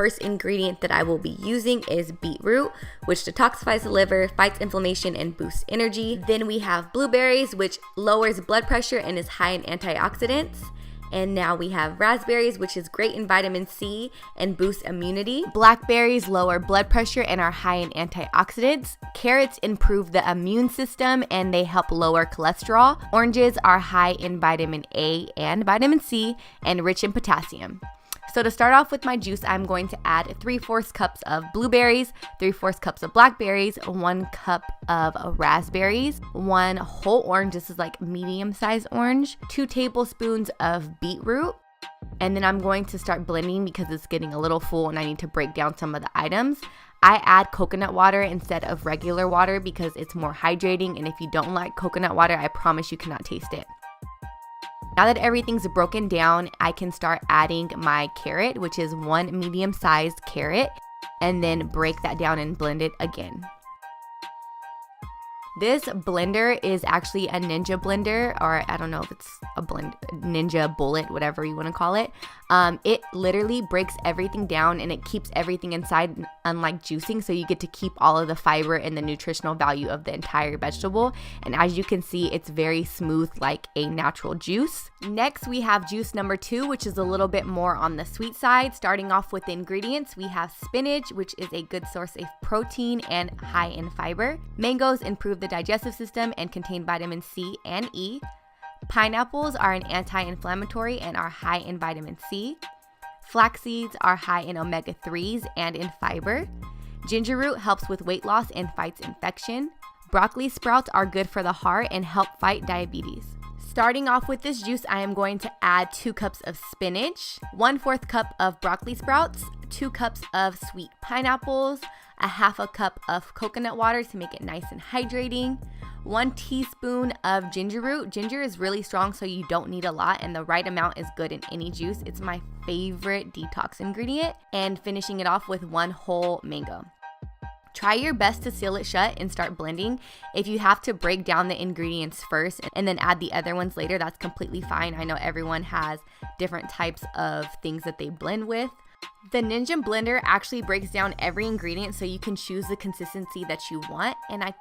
First ingredient that I will be using is beetroot, which detoxifies the liver, fights inflammation, and boosts energy. Then we have blueberries, which lowers blood pressure and is high in antioxidants. And now we have raspberries, which is great in vitamin C and boosts immunity. Blackberries lower blood pressure and are high in antioxidants. Carrots improve the immune system and they help lower cholesterol. Oranges are high in vitamin A and vitamin C and rich in potassium. So to start off with my juice, I'm going to add 3/4 cups of blueberries, 3/4 cups of blackberries, 1 cup of raspberries, 1 whole orange, this is like medium-sized orange, 2 tablespoons of beetroot, and then I'm going to start blending because it's getting a little full and I need to break down some of the items. I add coconut water instead of regular water because it's more hydrating, and if you don't like coconut water, I promise you cannot taste it. Now that everything's broken down, I can start adding my carrot, which is 1 medium-sized carrot, and then break that down and blend it again. This blender is actually a Ninja blender, or I don't know if it's a Ninja Bullet, whatever you want to call it. It literally breaks everything down and it keeps everything inside, unlike juicing, so you get to keep all of the fiber and the nutritional value of the entire vegetable. And as you can see, it's very smooth like a natural juice. Next, we have juice number 2, which is a little bit more on the sweet side. Starting off with the ingredients, we have spinach, which is a good source of protein and high in fiber. Mangoes improve the digestive system and contain vitamin C and E. Pineapples are an anti-inflammatory and are high in vitamin C. Flax seeds are high in omega-3s and in fiber. Ginger root helps with weight loss and fights infection. Broccoli sprouts are good for the heart and help fight diabetes. Starting off with this juice, I am going to add 2 cups of spinach, 1/4 cup of broccoli sprouts, 2 cups of sweet pineapples, a 1/2 cup of coconut water to make it nice and hydrating, 1 teaspoon of ginger root. Ginger is really strong, so you don't need a lot, and the right amount is good in any juice. It's my favorite detox ingredient. And finishing it off with 1 whole mango. Try your best to seal it shut and start blending. If you have to break down the ingredients first and then add the other ones later, that's completely fine. I know everyone has different types of things that they blend with. The Ninja blender actually breaks down every ingredient so you can choose the consistency that you want, and I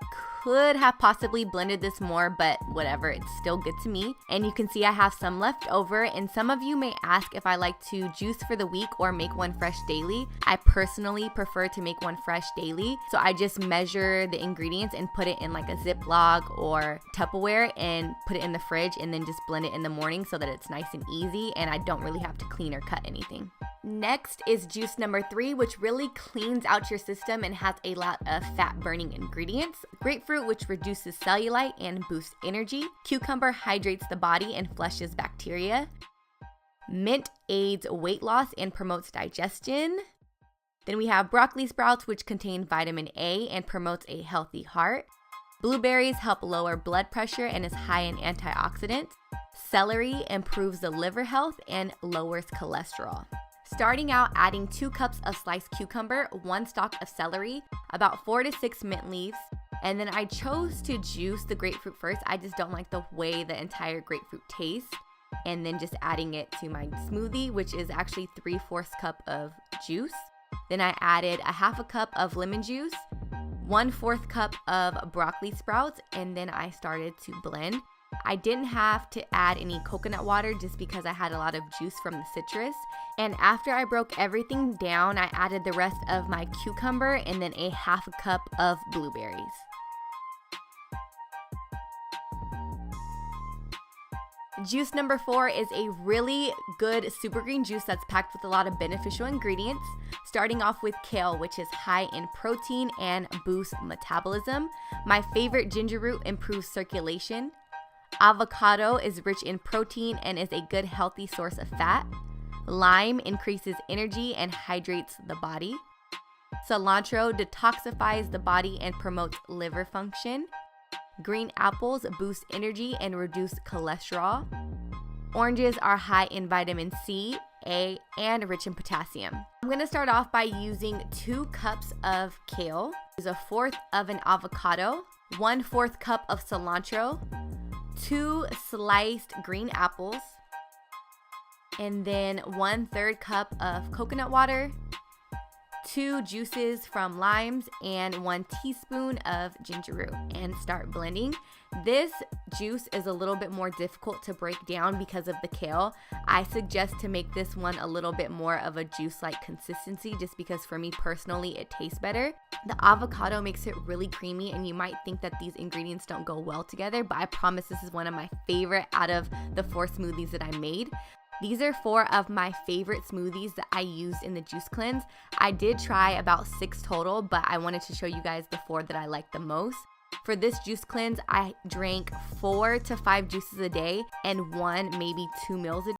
could have possibly blended this more, but whatever, it's still good to me. And you can see I have some left over, and some of you may ask if I like to juice for the week or make one fresh daily. I personally prefer to make one fresh daily, so I just measure the ingredients and put it in like a Ziploc or Tupperware and put it in the fridge, and then just blend it in the morning so that it's nice and easy and I don't really have to clean or cut anything. Next is juice number 3, which really cleans out your system and has a lot of fat burning ingredients. Grapefruit, which reduces cellulite and boosts energy. Cucumber hydrates the body and flushes bacteria. Mint aids weight loss and promotes digestion. Then we have broccoli sprouts, which contain vitamin A and promotes a healthy heart. Blueberries help lower blood pressure and is high in antioxidants. Celery improves the liver health and lowers cholesterol. Starting out, adding 2 cups of sliced cucumber, 1 stalk of celery, about 4 to 6 mint leaves, and then I chose to juice the grapefruit first. I just don't like the way the entire grapefruit tastes. And then just adding it to my smoothie, which is actually 3/4 cup of juice. Then I added a 1/2 cup of lemon juice, 1/4 cup of broccoli sprouts, and then I started to blend. I didn't have to add any coconut water just because I had a lot of juice from the citrus. And after I broke everything down, I added the rest of my cucumber and then a 1/2 cup of blueberries. Juice number 4 is a really good super green juice that's packed with a lot of beneficial ingredients. Starting off with kale, which is high in protein and boosts metabolism. My favorite, ginger root, improves circulation. Avocado is rich in protein and is a good healthy source of fat. Lime increases energy and hydrates the body. Cilantro detoxifies the body and promotes liver function. Green apples boost energy and reduce cholesterol. Oranges are high in vitamin C, A, and rich in potassium. I'm going to start off by using 2 cups of kale. Use 1/4 of an avocado, 1/4 cup of cilantro, 2 sliced green apples, and then 1/3 cup of coconut water, 2 juices from limes, and 1 teaspoon of ginger root, and start blending. This juice is a little bit more difficult to break down because of the kale. I suggest to make this one a little bit more of a juice-like consistency, just because for me personally it tastes better. The avocado makes it really creamy, and you might think that these ingredients don't go well together, but I promise this is one of my favorite out of the 4 smoothies that I made. These are 4 of my favorite smoothies that I used in the juice cleanse. I did try about 6 total, but I wanted to show you guys the 4 that I like the most. For this juice cleanse, I drank 4 to 5 juices a day and 1, maybe 2 meals a day.